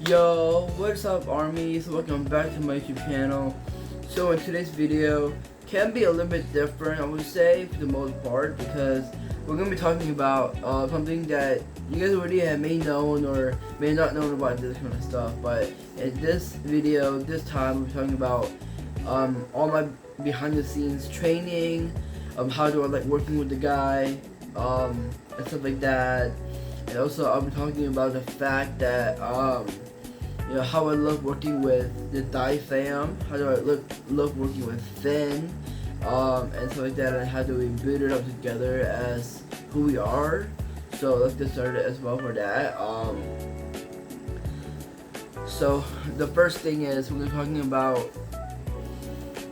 Yo, what's up armies? Welcome back to my YouTube channel. So in today's video, can be a little bit different, I would say, for the most part, because we're going to be talking about something that you guys already may known or may not known about this kind of stuff. But in this video, this time, we're talking about all my behind the scenes training, how do I like working with the guy, and stuff like that. And also I'll be talking about the fact that you know, how I love working with the DIFE fam, how do I love working with Finn, and stuff like that, and how do we build it up together as who we are. So let's get started as well for that. So the first thing is we're talking about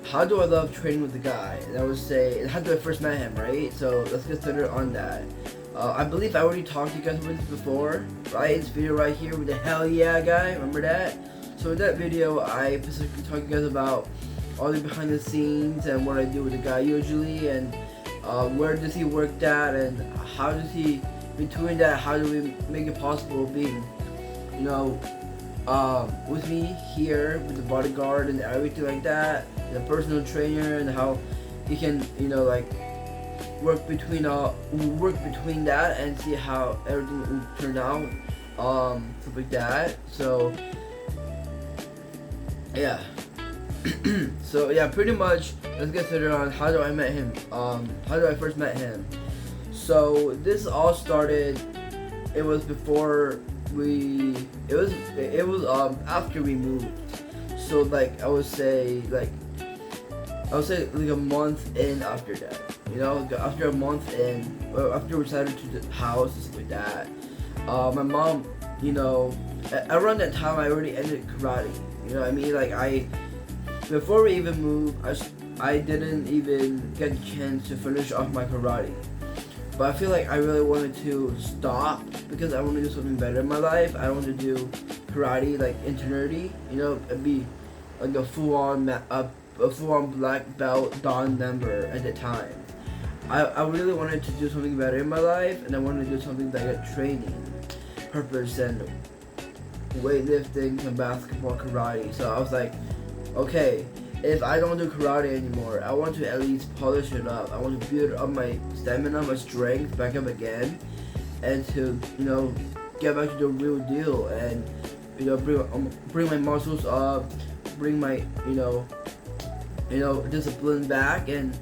how do I love training with the guy, and I would say, and how do I first met him, right? So let's get started on that. I believe I already talked to you guys about this before, right? This video right here with the hell yeah guy, remember that? So in that video, I specifically talked to you guys about all the behind the scenes and what I do with the guy usually, and where does he work at, and how does he, between that, how do we make it possible being, you know, with me here with the bodyguard and everything like that, the personal trainer, and how he can, you know, like work between that and see how everything will turn out, stuff like that. So yeah. So yeah, pretty much let's get started on how do I met him, how do I first met him. So this all started, it was before it was after we moved. So like I would say like a month in after that, you know, after a month in, after we decided to the house and stuff like that. My mom, you know, around that time I already ended karate, you know what I mean? Like before we even moved, I didn't even get a chance to finish off my karate. But I feel like I really wanted to stop because I want to do something better in my life. I don't want to do karate like eternity, you know, it'd be like a full-on black belt Dan member at the time. I really wanted to do something better in my life, and I wanted to do something that had training purpose and weightlifting and basketball, karate. So I was like, okay, if I don't do karate anymore, I want to at least polish it up. I want to build up my stamina, my strength back up again, and to, you know, get back to the real deal, and, you know, bring my muscles up, bring my, you know, discipline back. And,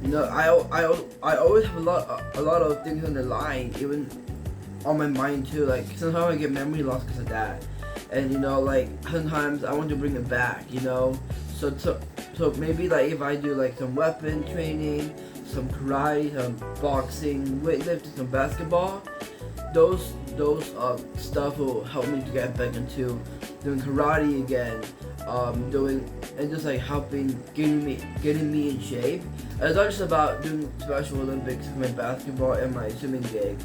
you know, I always have a lot of things on the line, even on my mind too. Like sometimes I get memory loss because of that, and, you know, like sometimes I want to bring it back, you know. So maybe like if I do like some weapon training, some karate, some boxing, weightlifting, some basketball, those stuff will help me to get back into doing karate again, doing and just like getting me in shape. And it's not just about doing Special Olympics for my basketball and my swimming gig.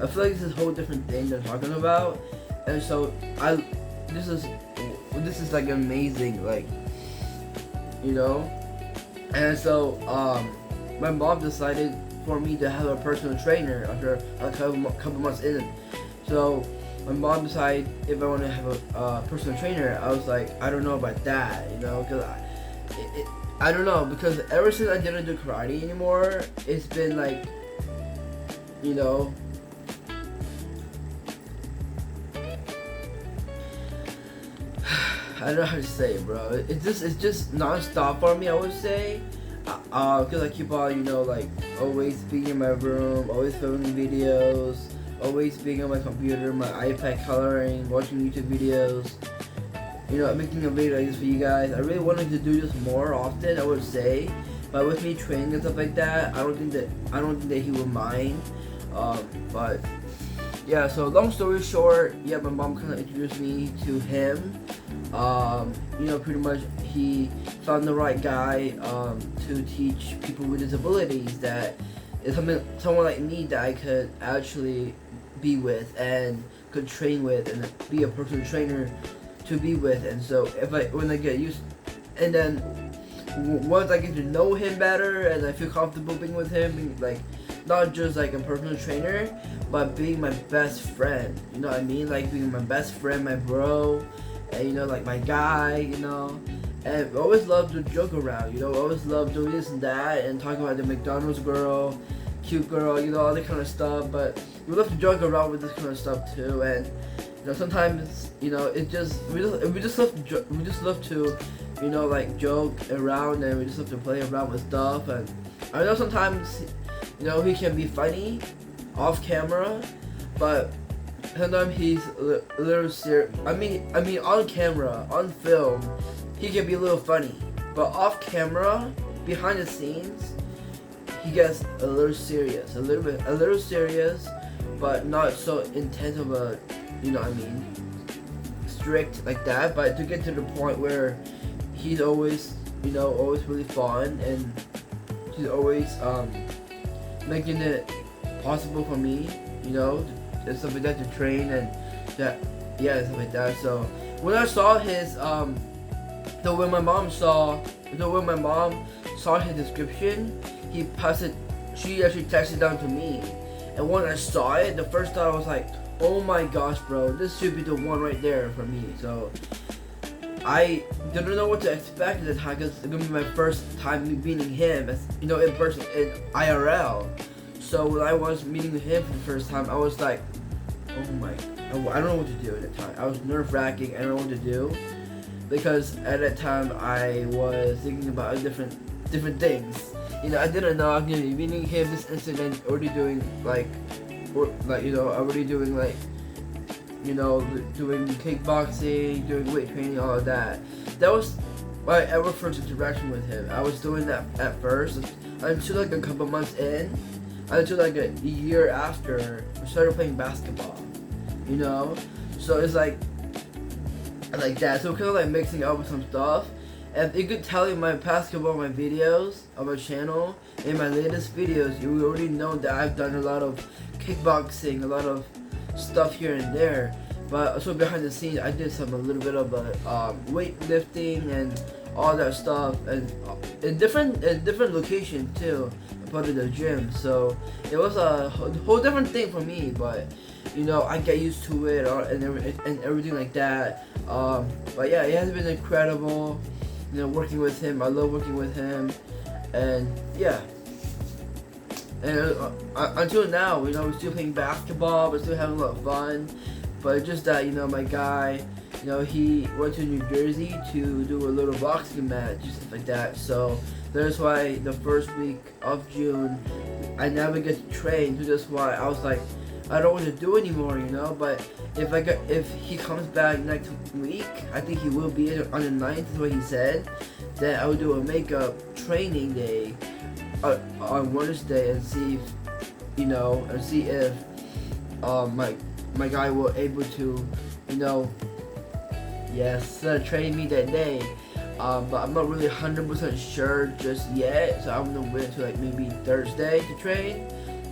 I feel like this is a whole different thing that I'm talking about, and so this is like amazing, like, you know. And so my mom decided for me to have a personal trainer after a couple months in. So my mom decided if I want to have a personal trainer. I was like, I don't know about that, you know, because I don't know, because ever since I didn't do karate anymore, it's been like, you know, I don't know how to say it, bro. It's just non-stop for me, I would say. Because I keep on, you know, like always being in my room, always filming videos, always being on my computer, my iPad coloring, watching YouTube videos. You know, making a video like this for you guys. I really wanted to do this more often, I would say. But with me training and stuff like that, I don't think that he would mind. But yeah, so long story short, yeah, my mom kind of introduced me to him. You know, pretty much he found the right guy to teach people with disabilities, that is someone like me that I could actually be with and could train with and be a personal trainer to be with. And so when I get used, and then once I get to know him better and I feel comfortable being with him, like not just like a personal trainer, but being my best friend. You know what I mean? Like being my best friend, my bro, and you know, like my guy. You know, and I always love to joke around. You know, I always love doing this and that and talking about the McDonald's girl, cute girl. You know, all that kind of stuff. But we love to joke around with this kind of stuff too. And you know, sometimes you know, we just love to you know, like joke around, and we just love to play around with stuff. And I know sometimes, you know, he can be funny off camera, but sometimes he's a little serious. I mean, on camera, on film, he can be a little funny, but off camera, behind the scenes, he gets a little serious, a little serious, but not so intense of a, you know what I mean, strict like that. But to get to the point where he's always, you know, always really fun, and he's always making it possible for me, you know, and stuff like that, to train and that, yeah, stuff like that. So when I saw his when my mom saw his description, she actually texted down to me, and when I saw it, the first thought I was like, oh my gosh, bro, this should be the one right there for me. So I didn't know what to expect at the time, because it's gonna be my first time meeting him, as, you know, in person, in IRL. So when I was meeting him for the first time, I was like, oh my, I don't know what to do at the time. I was nerve-wracking. I don't know what to do, because at that time I was thinking about different things. You know, I didn't know I was gonna be meeting him this instant, already doing doing kickboxing, doing weight training, all of that. That was my ever first interaction with him. I was doing that at first until like a couple months in, until like a year after I started playing basketball. You know, so it's like that. So kind of like mixing up with some stuff. And you could tell in my basketball, my videos on my channel, in my latest videos, you already know that I've done a lot of kickboxing, a lot of stuff here and there. But also behind the scenes, I did a little bit of weightlifting and all that stuff, and in different locations too, part of the gym. So it was a whole different thing for me, but you know, I get used to it and everything like that. But yeah, it has been incredible, you know, working with him. I love working with him, and yeah. And until now, you know, we're still playing basketball, we're still having a lot of fun. But it's just that, you know, my guy, you know, he went to New Jersey to do a little boxing match, stuff like that. So that's why the first week of June, I never get to train. So that's why I was like, I don't want to do anymore, you know. But if he comes back next week, I think he will be on the 9th, is what he said. Then I will do a makeup training day on Wednesday, and see if my guy will able to, you know, train me that day. But I'm not really 100% sure just yet, so I'm gonna wait until like maybe Thursday to train.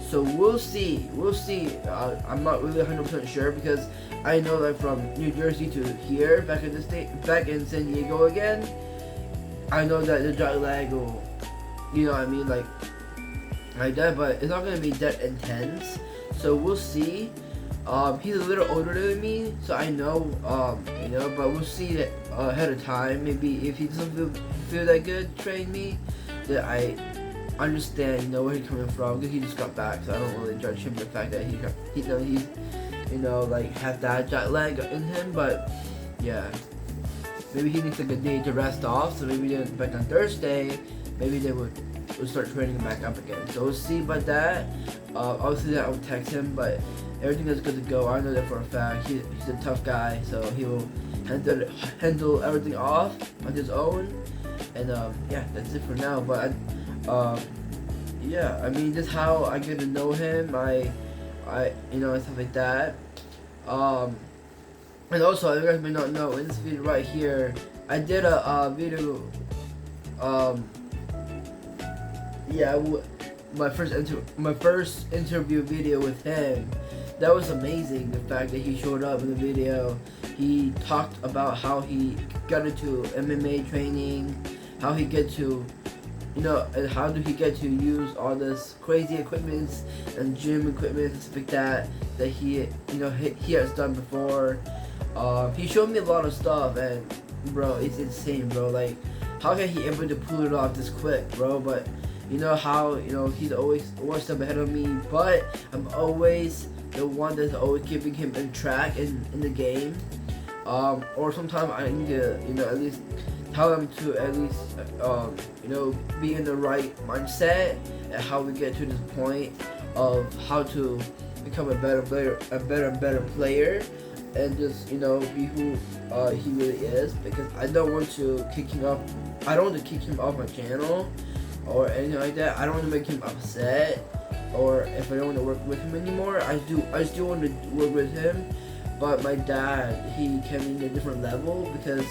So we'll see. I'm not really 100% sure, because I know that from New Jersey to here, back in San Diego again, I know that the jet lag will, you know what I mean, like that, but it's not gonna be that intense. So we'll see. He's a little older than me, so I know, you know, but we'll see that ahead of time. Maybe if he doesn't feel that good, train me, that I understand, you know, where he's coming from, because he just got back, so I don't really judge him for the fact that he's you know, like, have that jet lag in him. But yeah, maybe he needs like a day to rest off, so maybe then back on Thursday, maybe they would start training him back up again. So we'll see about that. Obviously I will text him, but everything is good to go. I know that for a fact. He's a tough guy, so he will handle everything off on his own. And yeah, that's it for now. But yeah, I mean, that's how I get to know him. I you know, and stuff like that. And also, you guys may not know, in this video right here, I did a video. Yeah, my first interview video with him. That was amazing. The fact that he showed up in the video. He talked about how he got into MMA training, how he get to you know, and how do he get to use all this crazy equipment and gym equipment and stuff like that he, you know, he has done before. He showed me a lot of stuff, and bro, it's insane, bro. Like, how can he able to pull it off this quick, bro? But you know how, you know, he's always one step ahead of me, but I'm always the one that's always keeping him in track in the game. Or sometimes I need to, you know, at least tell him to at least, you know, be in the right mindset and how we get to this point of how to become a better player, and just, you know, be who he really is. Because I don't want to kick him off. I don't want to kick him off my channel or anything like that. I don't want to make him upset, or if I don't want to work with him anymore. I still want to work with him, but my dad, he can be in a different level, because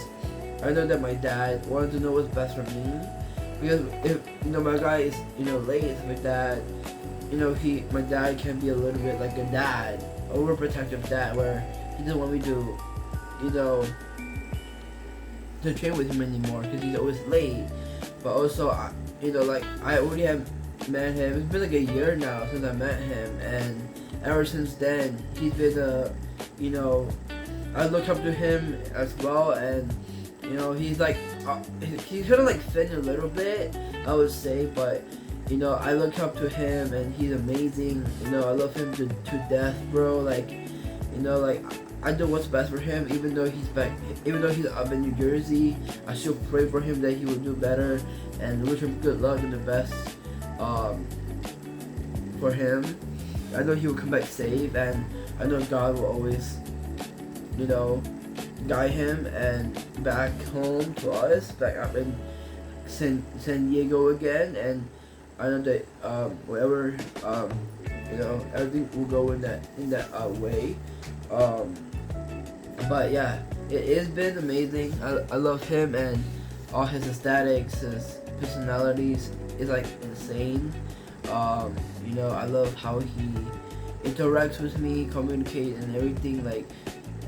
I know that my dad wanted to know what's best for me. Because if, you know, my guy is, you know, late and stuff like that, you know, my dad can be a little bit like a dad, overprotective dad, where he doesn't want me to, you know, to train with him anymore because he's always late. But also, you know, like, I already have met him. It's been like a year now since I met him, and ever since then, he's been you know, I look up to him as well, and you know, he's like, he's kind of like thin a little bit, I would say, but you know, I look up to him, and he's amazing. You know, I love him to death, bro. Like, you know, like, I do what's best for him, even though he's up in New Jersey. I still pray for him that he will do better, and wish him good luck and the best for him. I know he will come back safe, and I know God will always, you know, guide him and back home to us, back up in San Diego again. And I know that whatever, you know, everything will go in that way. But yeah, it has been amazing. I love him, and all his aesthetics, his personalities is like insane. You know, I love how he interacts with me, communicate, and everything. Like,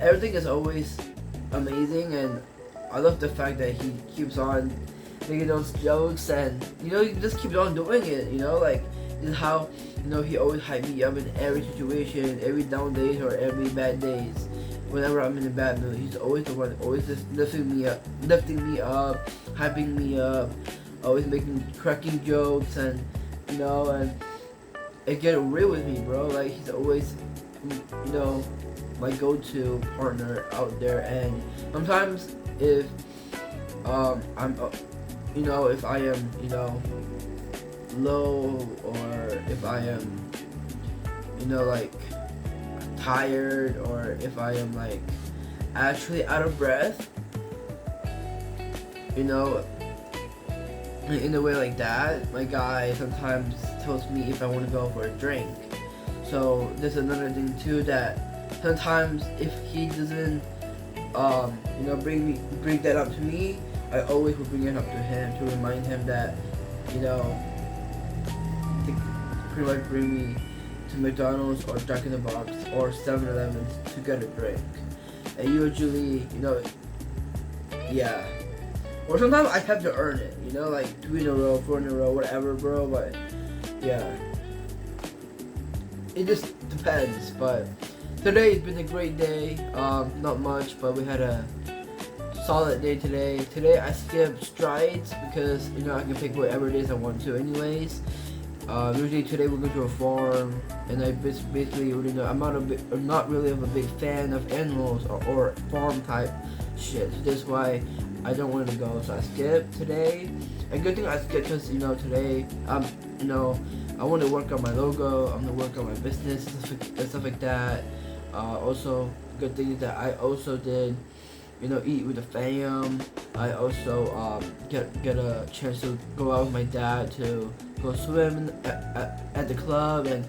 everything is always amazing, and I love the fact that he keeps on making those jokes, and you know, he just keeps on doing it. You know, like, this is how, you know, he always hype me up in every situation, every down days or every bad days. Whenever I'm in a bad mood, he's always the one, always just lifting me up, hyping me up, always cracking jokes, and you know, and it get real with me, bro. Like, he's always, you know, my go-to partner out there. And sometimes if I'm, you know, if I am, you know, low, or if I am, you know, like, tired, or if I am like actually out of breath, you know, in a way like that, my guy sometimes tells me if I want to go for a drink. So there's another thing too, that sometimes if he doesn't you know, bring that up to me, I always will bring it up to him to remind him that, you know, to pretty much bring me to McDonald's or Jack in the Box or 7-Eleven to get a drink. And usually, you know, yeah. Or sometimes I have to earn it, you know, like 2 in a row, 4 in a row, whatever, bro. But yeah, it just depends. But today's been a great day. Not much, but we had a solid day today. Today I skipped strides because, you know, I can pick whatever days I want to anyways. Usually today we're going to a farm, and I basically, you know, I'm not really of a big fan of animals or farm type shit. So that's why I don't want to go. So I skipped today. And good thing I skipped because, you know, today you know, I want to work on my logo. I'm gonna work on my business and stuff like that. Also, good thing is that I also did, you know, eat with the fam. I also get a chance to go out with my dad to go swim at the club, and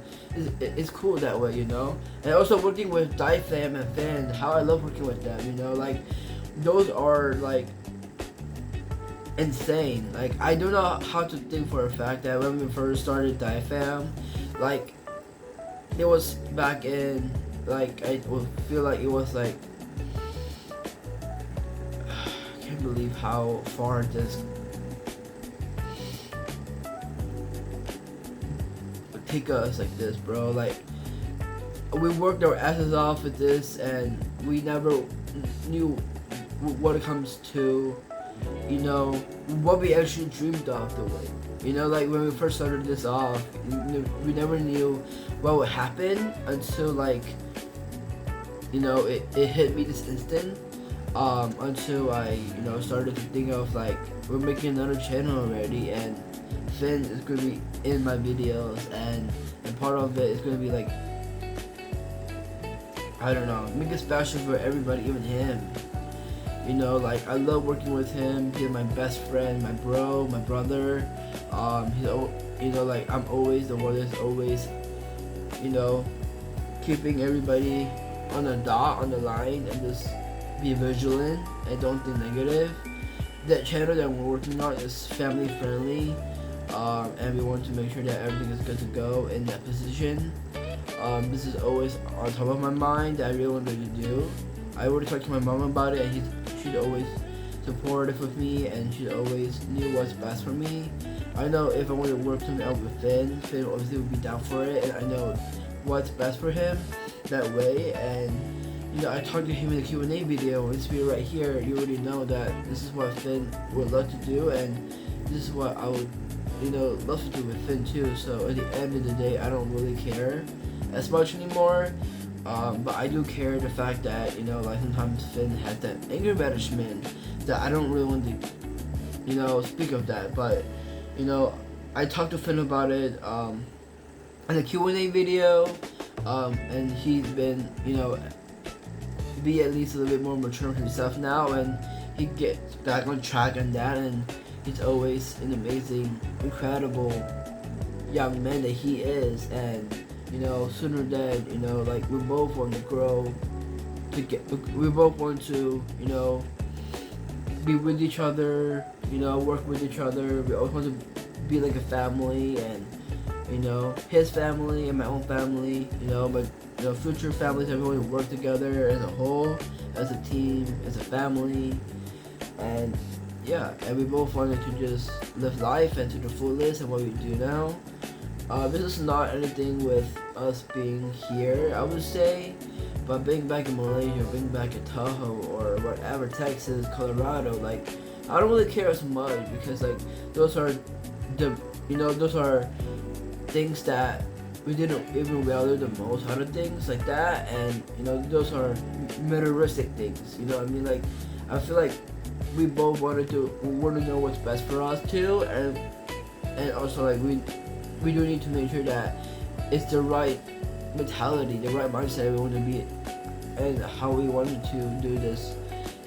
it's cool that way, you know. And also working with DIFE fam and fans, how I love working with them, you know. Like, those are like insane. Like, I don't know how to think for a fact that when we first started DIFE fam, like, it was back in, like, I would feel like it was like, I can't believe how far this pick us like this, bro. Like, we worked our asses off with this, and we never knew what it comes to, you know, what we actually dreamed of doing. You know, like when we first started this off, we never knew what would happen until, like, you know, it hit me this instant. Until I, you know, started to think of, like, we're making another channel already, and Finn is gonna be in my videos, and part of it is gonna be like, I don't know, make it special for everybody, even him. You know, like, I love working with him. He's my best friend, my bro, my brother. He's, you know, like, I'm always the one that's always, you know, keeping everybody on the dot, on the line, and just be vigilant and don't think negative. That channel that we're working on is family friendly, and we want to make sure that everything is good to go in that position. This is always on top of my mind that I really wanted to do. I already talked to my mom about it, and she's always supportive with me, and she always knew what's best for me. I know if I want to work something out with Finn obviously would be down for it, and I know what's best for him that way. And you know, I talked to him in the Q&A video. It's be right here. You already know that this is what Finn would love to do, and this is what I would, you know, love to do with Finn too. So at the end of the day, I don't really care as much anymore. But I do care the fact that, you know, like, sometimes Finn had that anger management that I don't really want to, you know, speak of that. But, you know, I talked to Finn about it in the Q&A video, and he's been, you know, be at least a little bit more mature himself now, and he gets back on track on that, and he's always an amazing, incredible young man that he is. And you know, sooner than, you know, like, we both want to grow, we both want to, you know, be with each other, you know, work with each other. We always want to be like a family, and, you know, his family and my own family, you know, but, you know, future families, everyone will work together as a whole, as a team, as a family. And yeah, and we both wanted to just live life and to the fullest and what we do now. This is not anything with us being here, I would say, but being back in Malaysia, being back in Tahoe, or whatever, Texas, Colorado, like, I don't really care as much, because, like, those are the, you know, those are things that we didn't even value the most out of things like that, and, you know, those are materialistic things, you know what I mean? Like, I feel like we both want to know what's best for us too, and also, like, we do need to make sure that it's the right mentality, the right mindset we want to be, and how we wanted to do this.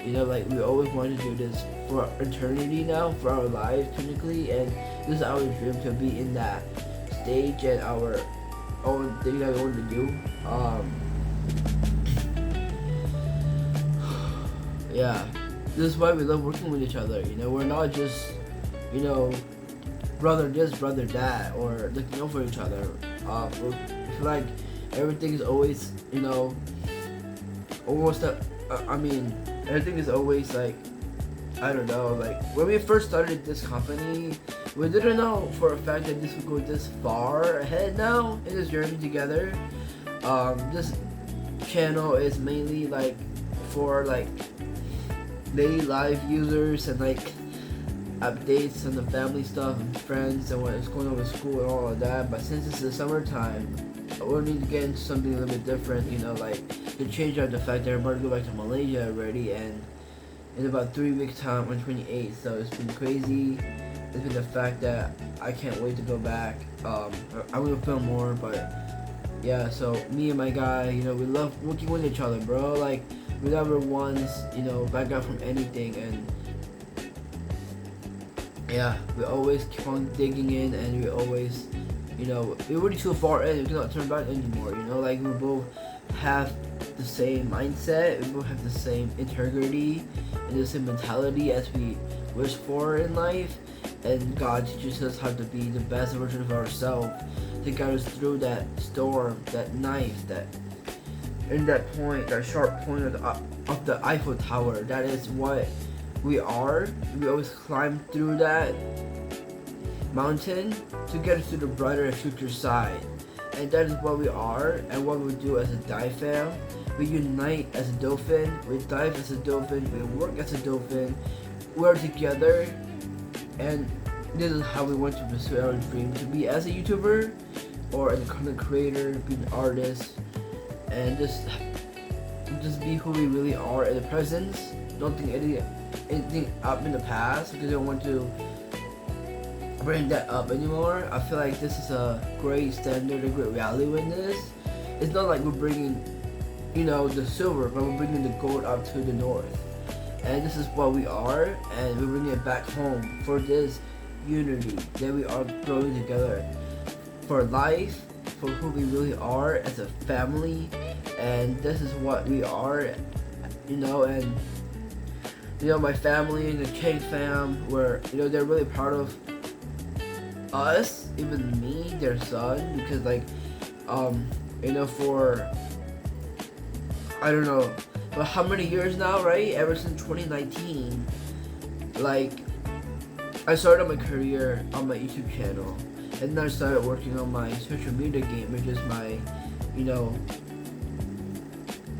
You know, like, we always wanted to do this for eternity now, for our lives technically, and this is our dream to be in that stage and our own thing that we want to do. Yeah, this is why we love working with each other. You know, we're not just, you know, brother this, brother that, or looking out for each other. I feel like everything is always, you know, almost everything is always, like, I don't know, like, when we first started this company, we didn't know for a fact that this would go this far ahead now in this journey together. This channel is mainly, like, for, like, daily life users, and, like, updates on the family stuff and friends and what's going on with school and all of that. But since it's the summertime, we need to get into something a little bit different, you know, like, to change out the fact that we're about to go back to Malaysia already, and in about 3 weeks time on 28th. So it's been crazy. It's been the fact that I can't wait to go back. I'm gonna film more, but yeah, so me and my guy, you know, we love working with each other, bro. Like, we never once, you know, back out from anything, and yeah, we always keep on digging in, and we always, you know, we're already too far in, we cannot turn back anymore, you know, like, we both have the same mindset, we both have the same integrity, and the same mentality as we wish for in life, and God teaches us how to be the best version of ourselves, to guide us through that storm, that knife, that, in that point, that sharp point of the Eiffel Tower. That is what we are. We always climb through that mountain to get us to the brighter future side. and that is what we are and what we do as a DIFE fam. We unite as a dolphin, we dive as a dolphin, we work as a dolphin, we're together, and this is how we want to pursue our dream to be as a YouTuber or as a content creator, be an artist, and just be who we really are in the present. Don't think anything up in the past because I don't want to bring that up anymore. I feel like this is a great standard, a great value in this. It's not like we're bringing, the silver, but we're bringing the gold up to the north. And this is what we are, and we're bringing it back home for this unity that we are growing together for life, for who we really are as a family. And this is what we are, and my family, the King fam, were, they're really proud of us, even me, their son, because for I don't know, but how many years now, right? Ever since 2019, I started my career on my YouTube channel, and then I started working on my social media game, which is my,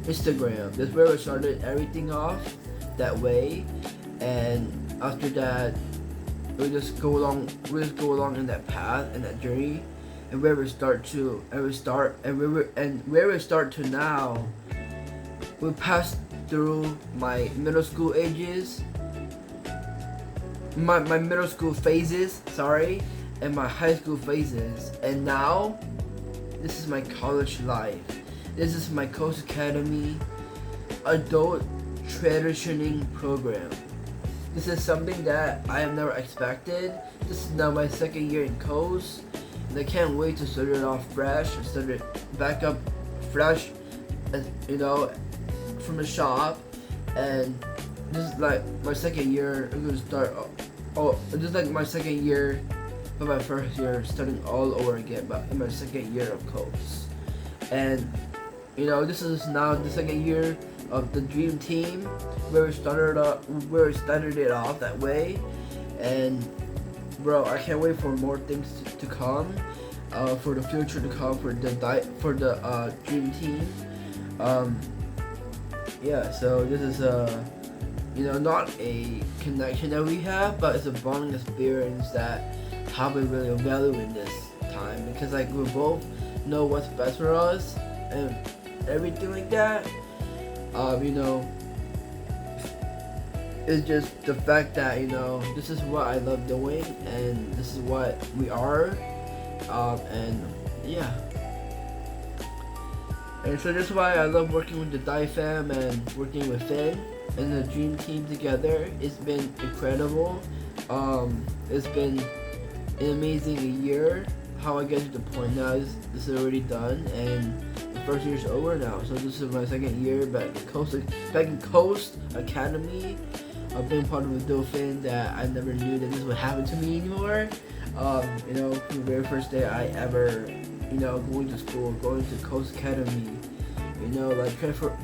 Instagram. That's where I started everything off that way, and after that, we just go along in that path and that journey, and where we start to now. We passed through my middle school ages, my middle school phases, and my high school phases, and now this is my college life. This is my Coast Academy adult transitioning program. This is something that I have never expected. This is now my second year in Coast, and I can't wait to start it off fresh, and start it back up fresh, from the shop. And this is like my second year. I'm gonna start. This is like my second year, but my first year starting all over again. But in my second year of Coast, and this is now the second year of the Dream Team, where we started it off that way. And bro, I can't wait for more things to come, for the future to come for the Dream Team. So this is not a connection that we have, but it's a bonding experience that how we really value in this time, because we both know what's best for us and everything like that. It's just the fact that this is what I love doing, and this is what we are, and yeah. And so that's why I love working with the DIFE fam and working with Finn and the Dream Team together. It's been incredible. It's been an amazing year. How I get to the point now is this is already done, and the first year is over now. So this is my second year back in Coast Academy. I've been part of a dolphin that I never knew that this would happen to me anymore. From the very first day I ever, going to school, going to Coast Academy,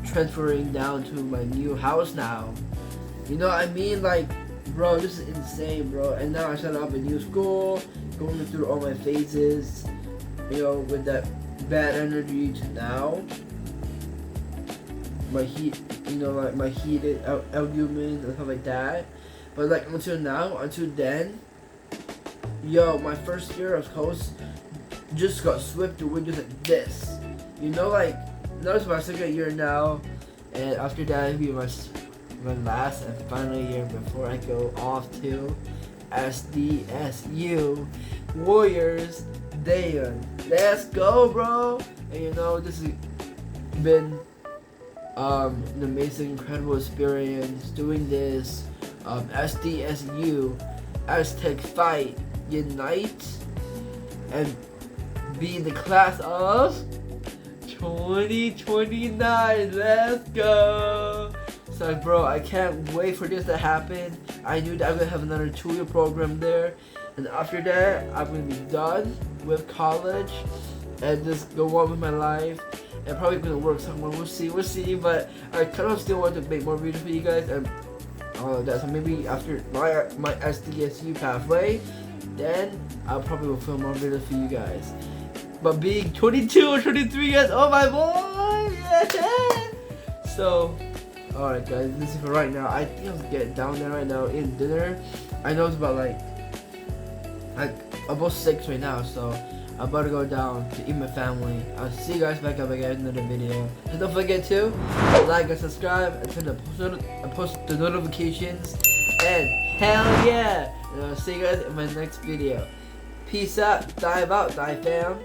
transferring down to my new house now. Bro, this is insane, bro. And now I set up a new school, going through all my phases, with that bad energy to now. My heated arguments and stuff like that. But until then, my first year of Coast just got swept away just like this. Now it's my second year now, and after that it'll be my last and final year before I go off to SDSU Warriors Day. Let's go, bro! And this has been an amazing, incredible experience doing this. SDSU Aztec Fight Unite and be in the class of 2029. Let's go! So bro, I can't wait for this to happen. I knew that I'm gonna have another 2-year program there, and after that I'm gonna be done with college and just go on with my life, and probably gonna work somewhere. We'll see, but I kind of still want to make more videos for you guys and all of that. So maybe after my SDSU pathway, then I probably will film more videos for you guys. but being 22 or 23 years old, my boy. Yeah. So, alright guys, this is for right now. I think I'll get down there right now in dinner. I know it's about like almost 6 right now, so I'm about to go down to eat my family. I'll see you guys back up again in another video. So don't forget to like and subscribe and turn the post the notifications. And hell yeah! And I'll see you guys in my next video. Peace out, dive fam.